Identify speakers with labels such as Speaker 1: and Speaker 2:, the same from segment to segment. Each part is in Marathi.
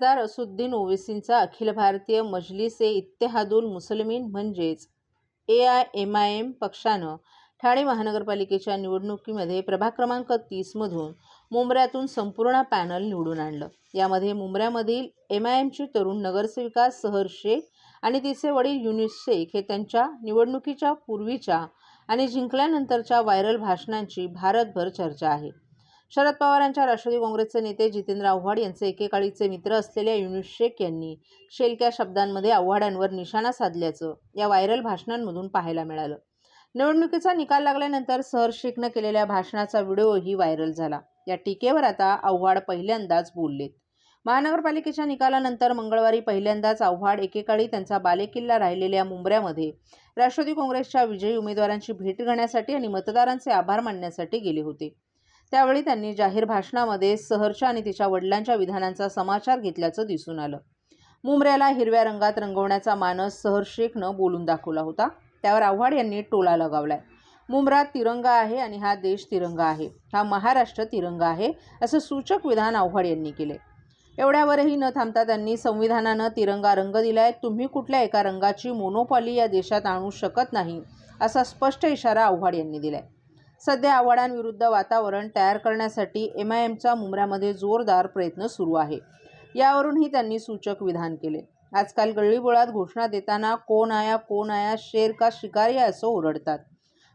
Speaker 1: खासदार असुद्दीन ओवैसींचा अखिल भारतीय मजलिस-ए-इत्तेहादुल मुस्लिमीन म्हणजेच AIMIM पक्षानं ठाणे महानगरपालिकेच्या निवडणुकीमध्ये प्रभाग क्रमांक 30 मधून मुंब्र्यातून संपूर्ण पॅनल निवडून आणलं। यामध्ये मुंब्र्यामधील MIMची तरुण नगरसेविका सहर शेख आणि तिचे वडील युनुस शेख हे त्यांच्या निवडणुकीच्या पूर्वीच्या आणि जिंकल्यानंतरच्या व्हायरल भाषणांची भारतभर चर्चा आहे। शरद पवारांच्या राष्ट्रवादी काँग्रेसचे नेते जितेंद्र आव्हाड यांचे एकेकाळीचे मित्र असलेल्या युनुस शेख यांनी शेलक्या शब्दांमध्ये आव्हाडांवर निशाणा साधल्याचं या व्हायरल भाषणांमधून पाहायला मिळालं। निवडणुकीचा निकाल लागल्यानंतर सहर शेखनं केलेल्या भाषणाचा व्हिडिओही व्हायरल झाला। या टीकेवर आता आव्हाड पहिल्यांदाच बोललेत। महानगरपालिकेच्या निकालानंतर मंगळवारी पहिल्यांदाच आव्हाड एकेकाळी त्यांचा बालेकिल्ला राहिलेल्या मुंब्र्यामध्ये राष्ट्रवादी काँग्रेसच्या विजयी उमेदवारांची भेट घेण्यासाठी आणि मतदारांचे आभार मानण्यासाठी गेले होते। त्यावेळी त्यांनी जाहीर भाषणामध्ये सहरच्या आणि तिच्या वडिलांच्या विधानांचा समाचार घेतल्याचं दिसून आलं। मुंब्र्याला हिरव्या रंगात रंगवण्याचा मानस सहर शेखनं बोलून दाखवला होता। त्यावर आव्हाड यांनी टोला लगावलाय। मुंब्र्यात तिरंगा आहे आणि हा देश तिरंगा आहे, हा महाराष्ट्र तिरंगा आहे, असं सूचक विधान आव्हाड यांनी केले। एवढ्यावरही न थांबता त्यांनी संविधानानं तिरंगा रंग दिलाय, तुम्ही कुठल्या एका रंगाची मोनोपॉली या देशात आणू शकत नाही, असा स्पष्ट इशारा आव्हाड यांनी दिलाय। सध्या आव्हाडांविरुद्ध वातावरण तयार करण्यासाठी MIMचा मुंब्र्यामध्ये जोरदार प्रयत्न सुरू आहे। यावरूनही त्यांनी सूचक विधान केले। आजकाल गल्लीबोळात घोषणा देताना कोण आया शेर का शिकारी असं ओरडतात।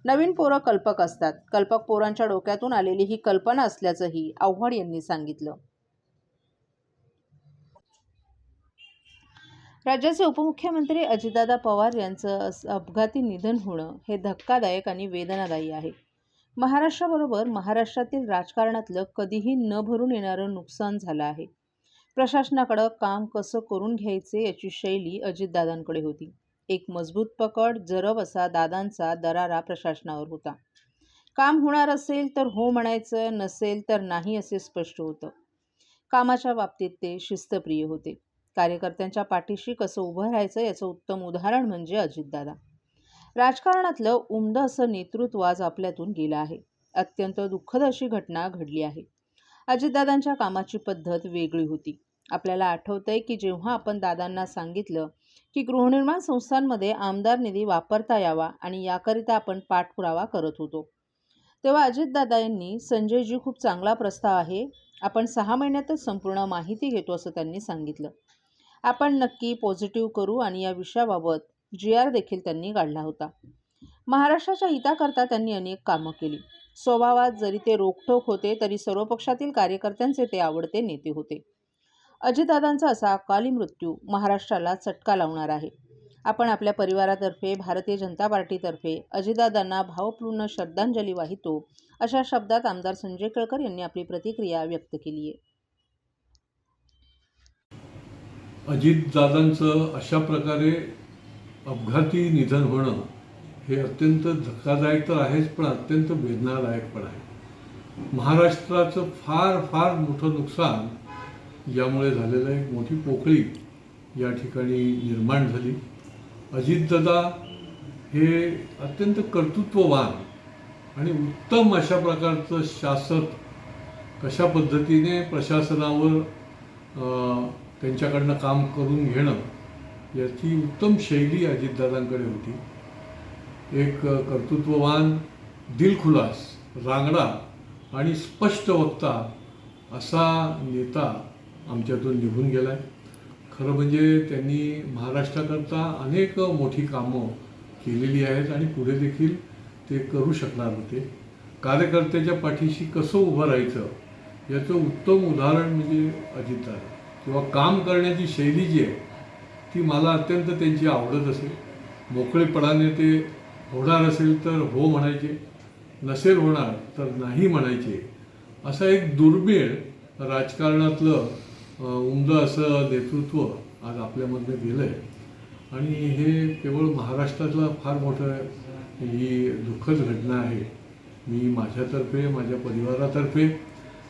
Speaker 1: नवीन पोरं कल्पक असतात, कल्पक पोरांच्या डोक्यातून आलेली ही कल्पना असल्याचंही आव्हाड यांनी सांगितलं। राज्याचे उपमुख्यमंत्री अजितदादा पवार यांचं अपघाती निधन होणं हे धक्कादायक आणि वेदनादायी आहे। महाराष्ट्राबरोबर महाराष्ट्रातील राजकारणातलं कधीही न भरून येणारं नुकसान झालं आहे। प्रशासनाकडं काम कसं करून घ्यायचे याची शैली अजितदादांकडे होती। एक मजबूत पकड, जरब असा दादांचा दरारा प्रशासनावर होता। काम होणार असेल तर हो म्हणायचं, नसेल तर नाही असे स्पष्ट होतं। कामाच्या बाबतीत ते शिस्तप्रिय होते। कार्यकर्त्यांच्या पाठीशी कसं उभं राहायचं याचं उत्तम उदाहरण म्हणजे अजितदादा। राजकारणातलं उमदं असं नेतृत्व आज आपल्यातून गेलं आहे। अत्यंत दुःखद अशी घटना घडली आहे। अजितदादांच्या कामाची पद्धत वेगळी होती। आपल्याला आठवतंय की जेव्हा आपण दादांना सांगितलं की गृहनिर्माण संस्थांमध्ये आमदार निधी वापरता यावा आणि याकरिता आपण पाठपुरावा करत होतो, तेव्हा अजितदादा यांनी संजयजी खूप चांगला प्रस्ताव आहे, आपण 6 महिन्यातच संपूर्ण माहिती घेतो असं त्यांनी सांगितलं। आपण नक्की पॉझिटिव्ह करू आणि या विषयाबाबत GR देखील त्यांनी काढला होता। महाराष्ट्राच्या हिताकरता त्यांनी अनेक कामं केली। स्वभावात जरी ते रोखठोक होते तरी सर्व पक्षातील कार्यकर्त्यांचे ते आवडते नेते होते। अजितदादांचा असा अकाली मृत्यू महाराष्ट्राला चटका लावणार आहे। आपण आपल्या परिवारातर्फे भारतीय जनता पार्टीतर्फे अजितदादांना भावपूर्ण श्रद्धांजली वाहितो, अशा शब्दात आमदार संजय केळकर यांनी आपली प्रतिक्रिया व्यक्त केली आहे।
Speaker 2: अजितदादांचं अशा प्रकारे अपघाती निधन होणं हे अत्यंत धक्कादायक तर आहेच, पण अत्यंत वेदनादायक पण आहे। महाराष्ट्राचं फार फार मोठं नुकसान यामुळे झालेलं आहे। एक मोठी पोकळी या ठिकाणी निर्माण झाली। अजितदादा हे अत्यंत कर्तृत्ववान आणि उत्तम अशा प्रकारचं शासक, कशा पद्धतीने प्रशासनावर त्यांच्याकडनं काम करून घेणं याची उत्तम शैली अजितदादांकडे होती। एक कर्तृत्ववान, दिलखुलास, रांगडा आणि स्पष्ट वक्ता असा नेता आमच्यातून निघून गेला आहे। खरं म्हणजे त्यांनी महाराष्ट्राकरता अनेक मोठी कामं केलेली आहेत आणि पुढे देखील ते करू शकणार होते। कार्यकर्त्याच्या पाठीशी कसं उभं राहायचं याचं उत्तम उदाहरण म्हणजे अजितदादा, किंवा काम करण्याची शैली जी आहे ती मला अत्यंत त्यांची आवडत असेल। मोकळेपणाने ते होणार असेल तर हो म्हणायचे, नसेल होणार तर नाही म्हणायचे। असं एक दुर्मिळ राजकारणातलं उमदं असं नेतृत्व आज आपल्यामधनं गेलं आहे आणि हे केवळ महाराष्ट्रातलं फार मोठं ही दुःखद घटना आहे। मी माझ्यातर्फे, माझ्या परिवारातर्फे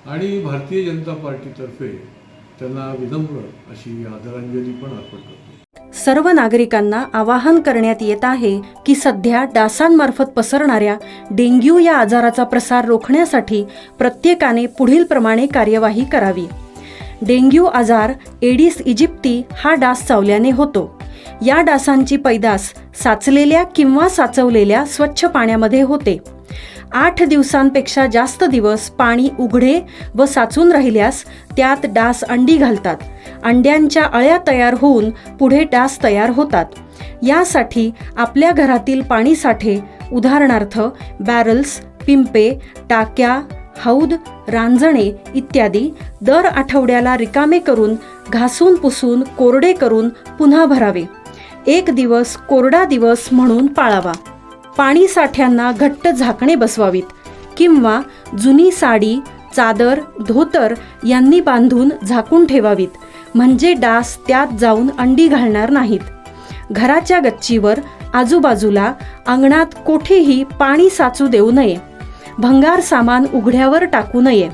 Speaker 2: आणि भारतीय जनता पार्टीतर्फे त्यांना विनम्र अशी आदरांजली पण अर्पण करतो।
Speaker 3: सर्व नागरिकांना आवाहन करण्यात येत आहे की सध्या डासांमार्फत पसरणाऱ्या डेंग्यू या आजाराचा प्रसार रोखण्यासाठी प्रत्येकाने पुढील प्रमाणे कार्यवाही करावी। डेंग्यू आजार एडिस इजिप्ती हा डास चावल्याने होतो. या डासांची पैदास साचलेल्या किंवा साचवलेल्या स्वच्छ पाण्यामध्ये होते. 8 दिवसांपेक्षा जास्त दिवस पाणी उघडे व साचून राहिल्यास त्यात डास अंडी घालतात. अंड्यांच्या अळ्या तयार होऊन पुढे डास तयार होतात. यासाठी आपल्या घरातील पाणी साठे उदाहरणार्थ बॅरल्स, पिंपे, टाक्या, हौद, रांजणे इत्यादी दर आठवड्याला रिकामे करून घासून पुसून कोरडे करून पुन्हा भरावे. 1 दिवस कोरडा दिवस म्हणून पाळावा. पाणी साठ्यांना घट्ट झाकणे बसवावीत किंवा जुनी साडी, चादर, धोतर यांनी बांधून झाकून ठेवावीत, म्हणजे डास त्यात जाऊन अंडी घालणार नाहीत. घराच्या गच्चीवर, आजूबाजूला, अंगणात कोठेही पाणी साचू देऊ नये. भंगार सामान उघड्यावर टाकू नये.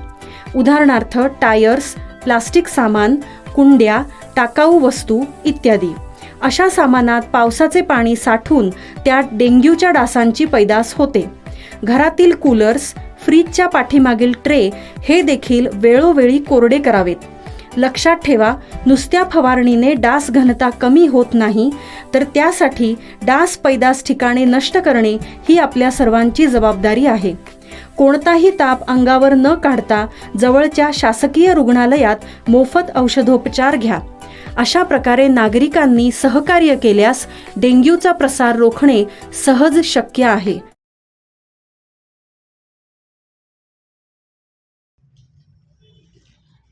Speaker 3: उदाहरणार्थ टायर्स, प्लास्टिक सामान, कुंड्या, टाकाऊ वस्तू इत्यादी. अशा सामानात पावसाचे पाणी साठून त्यात डेंग्यूच्या डासांची पैदास होते. घरातील कूलर्स, फ्रीजच्या पाठीमागील ट्रे हे देखील वेळोवेळी कोरडे करावेत. लक्षात ठेवा, नुसत्या फवारणीने डास घनता कमी होत नाही, तर त्यासाठी डास पैदास ठिकाणे नष्ट करणे ही आपल्या सर्वांची जबाबदारी आहे. कोणताही ताप अंगावर न काढता जवळच्या शासकीय रुग्णालयात मोफत औषधोपचार घ्या. अशा प्रकारे नागरिकांनी सहकार्य केल्यास डेंग्यूचा प्रसार रोखणे सहज शक्य आहे.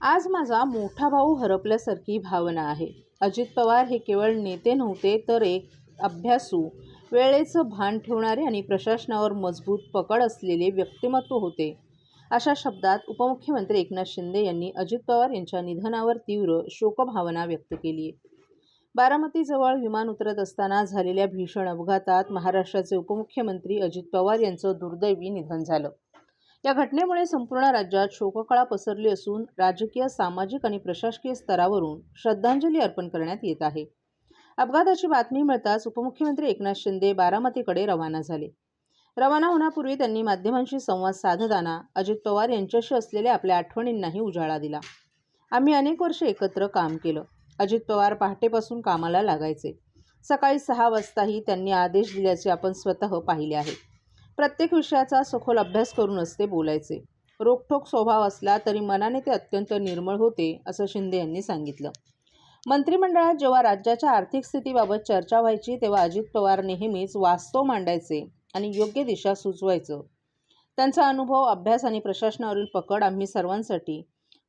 Speaker 1: आज माझा मोठा भाऊ हरपल्यासारखी भावना आहे. अजित पवार हे केवळ नेते नव्हते, तर एक अभ्यासू, वेळेचं भान ठेवणारे आणि प्रशासनावर मजबूत पकड असलेले व्यक्तिमत्व होते. अशा शब्दात उपमुख्यमंत्री एकनाथ शिंदे यांनी अजित पवार यांच्या निधनावर तीव्र शोकभावना व्यक्त केली आहे. बारामतीजवळ विमान उतरत असताना झालेल्या भीषण अपघातात महाराष्ट्राचे उपमुख्यमंत्री अजित पवार यांचं दुर्दैवी निधन झालं. या घटनेमुळे संपूर्ण राज्यात शोककळा पसरली असून राजकीय, सामाजिक आणि प्रशासकीय स्तरावरून श्रद्धांजली अर्पण करण्यात येत आहे. अपघाताची बातमी मिळताच उपमुख्यमंत्री एकनाथ शिंदे बारामतीकडे रवाना झाले. रवाना होण्यापूर्वी त्यांनी माध्यमांशी संवाद साधताना अजित पवार यांच्याशी असलेल्या आपल्या आठवणींनाही उजाळा दिला. आम्ही अनेक वर्षे एकत्र काम केलं. अजित पवार पहाटेपासून कामाला लागायचे. सकाळी 6 वाजताही त्यांनी आदेश दिल्याचे आपण स्वतः पाहिले आहे. प्रत्येक विषयाचा सखोल अभ्यास करूनच ते बोलायचे. रोखठोक स्वभाव असला तरी मनाने ते अत्यंत निर्मळ होते, असं शिंदे यांनी सांगितलं. मंत्रिमंडळात जेव्हा राज्याच्या आर्थिक स्थितीबाबत चर्चा व्हायची, तेव्हा अजित पवार नेहमीच वास्तव मांडायचे आणि योग्य दिशा सुचवायचं. त्यांचा अनुभव, अभ्यास आणि प्रशासनावरील पकड आम्ही सर्वांसाठी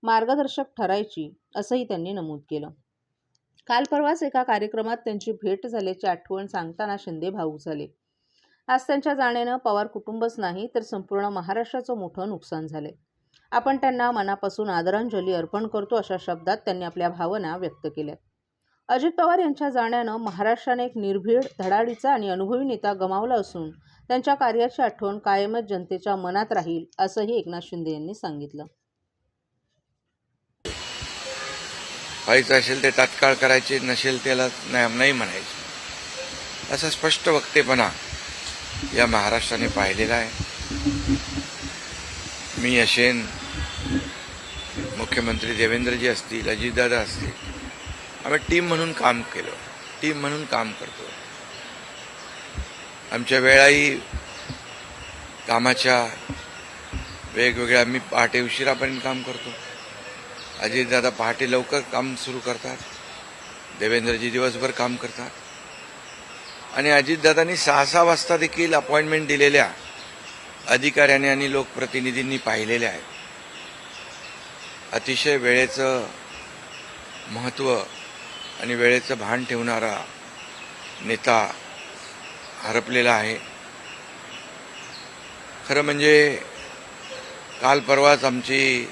Speaker 1: मार्गदर्शक ठरायची, असंही त्यांनी नमूद केलं. काल परवाच एका कार्यक्रमात त्यांची भेट झाल्याची आठवण सांगताना शिंदे भावूक झाले. आज त्यांच्या जाण्यानं पवार कुटुंबच नाही, तर संपूर्ण महाराष्ट्राचं मोठं नुकसान झालंय. आपण त्यांना मनापासून आदरांजली अर्पण करतो, अशा शब्दात त्यांनी आपल्या भावना व्यक्त केल्या. अजित पवार यांच्या जाण्यानं महाराष्ट्राने एक निर्भीड, धडाडीचा आणि अनुभवी नेता गमावला असून त्यांच्या कार्याची आठवण कायमच जनतेच्या मनात राहील, असंही एकनाथ शिंदे यांनी सांगितलं.
Speaker 4: व्हायचं असेल ते तात्काळ करायचे, नसेल त्याला नाही म्हणायचे, असा स्पष्ट वक्तेपणा या महाराष्ट्राने पाहिलेला आहे. मी असेन, मुख्यमंत्री देवेंद्रजी असतील, अजितदादा असतील, आम्ही टीम म्हणून काम केलं, टीम म्हणून काम करतो. आमच्या वेळाही कामाच्या वेगवेगळ्या, आम्ही पहाटे उशिरापर्यंत काम करतो. अजितदादा पहाटे लवकर काम सुरू करतात, देवेंद्रजी दिवसभर काम करतात. आणि अजितदादांनी 6 वाजता देखील अपॉइंटमेंट दिलेल्या अधिकाऱ्यांनी आणि लोकप्रतिनिधींनी पाहिलेल्या आहेत. अतिशय वेळेचं महत्त्व आणि वेळेचं भान ठेवणारा नेता हरपलेला आहे. खरं म्हणजे काल परवाच आमची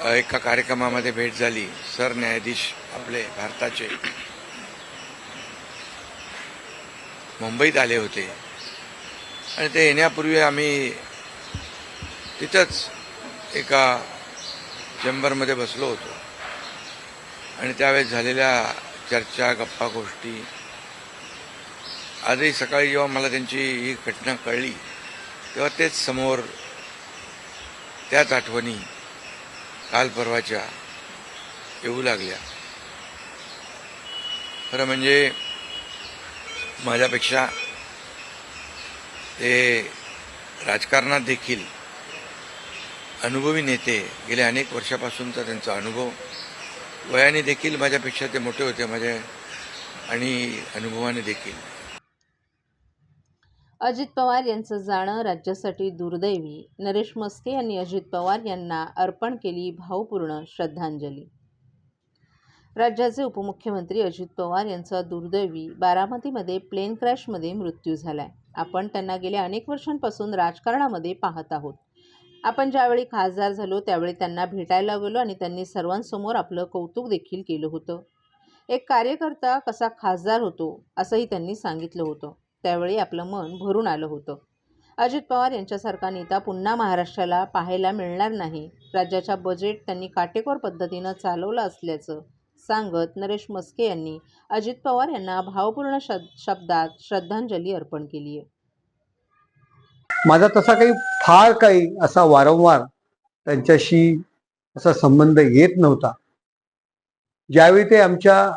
Speaker 4: एका कार्यक्रमामध्ये भेट झाली. सरन्यायाधीश आपले भारताचे मुंबईत आले होते आणि ते येण्यापूर्वी आम्ही तिथंच एका चेंबरमध्ये बसलो होतो आणि त्यावेळेस झालेल्या चर्चा, गप्पा गोष्टी, आजही सकाळी जेव्हा मला त्यांची ही घटना कळली तेव्हा तेच समोर त्याच आठवणी काल परवाच्या येऊ लागल्या. खरं म्हणजे माझ्यापेक्षा ते राजकारणात देखील अनुभवी नेते, गेल्या अनेक वर्षापासूनचा त्यांचा अनुभव, वयाने देखील माझ्यापेक्षा ते मोठे होते आणि अनुभवाने देखील.
Speaker 1: अजित पवार यांचं जाणं राज्यासाठी दुर्दैवी. नरेश म्हस्के यांनी अजित पवार यांना अर्पण केली भावपूर्ण श्रद्धांजली. राज्याचे उपमुख्यमंत्री अजित पवार यांचा दुर्दैवी बारामतीमध्ये प्लेन क्रॅशमध्ये मृत्यू झालाय. आपण त्यांना गेल्या अनेक वर्षांपासून राजकारणामध्ये पाहत आहोत. आपण ज्यावेळी खासदार झालो त्यावेळी त्यांना भेटायला गेलो आणि त्यांनी सर्वांसमोर आपलं कौतुक देखील केलं होतं. एक कार्यकर्ता कसा खासदार होतो असंही त्यांनी सांगितलं होतं. त्यावेळी आपलं मन भरून आलं होतं. अजित पवार यांच्यासारखा नेता पुन्हा महाराष्ट्राला पाहायला मिळणार नाही. राज्याच्या बजेट त्यांनी काटेकोर पद्धतीनं चालवलं असल्याचं सांगत नरेश म्हस्के यांनी अजित पवार यांना भावपूर्ण शब्दात श्रद्धांजली अर्पण केली आहे.
Speaker 5: माझा तसा काही असा वारंवार त्यांच्याशी असा संबंध येत नव्हता. ज्यावेळी ते आमच्या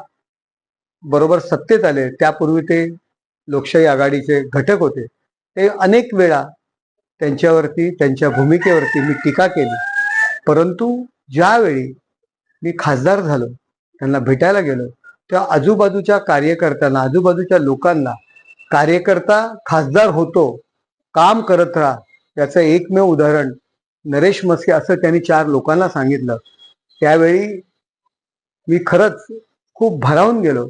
Speaker 5: बरोबर सत्तेत आले त्यापूर्वी ते लोकशाही आघाडीचे घटक होते. ते अनेक वेळा त्यांच्यावरती, त्यांच्या भूमिकेवरती मी टीका केली. परंतु ज्यावेळी मी खासदार झालो, त्यांना भेटायला गेलो, त्या आजूबाजूच्या कार्यकर्त्यांना, आजूबाजूच्या लोकांना कार्यकर्ता खासदार होतो, काम करत राहा, याचं एकमेव उदाहरण नरेश म्हस्के असं त्यांनी 4 लोकांना सांगितलं. त्यावेळी मी खरंच खूप भारावून गेलो.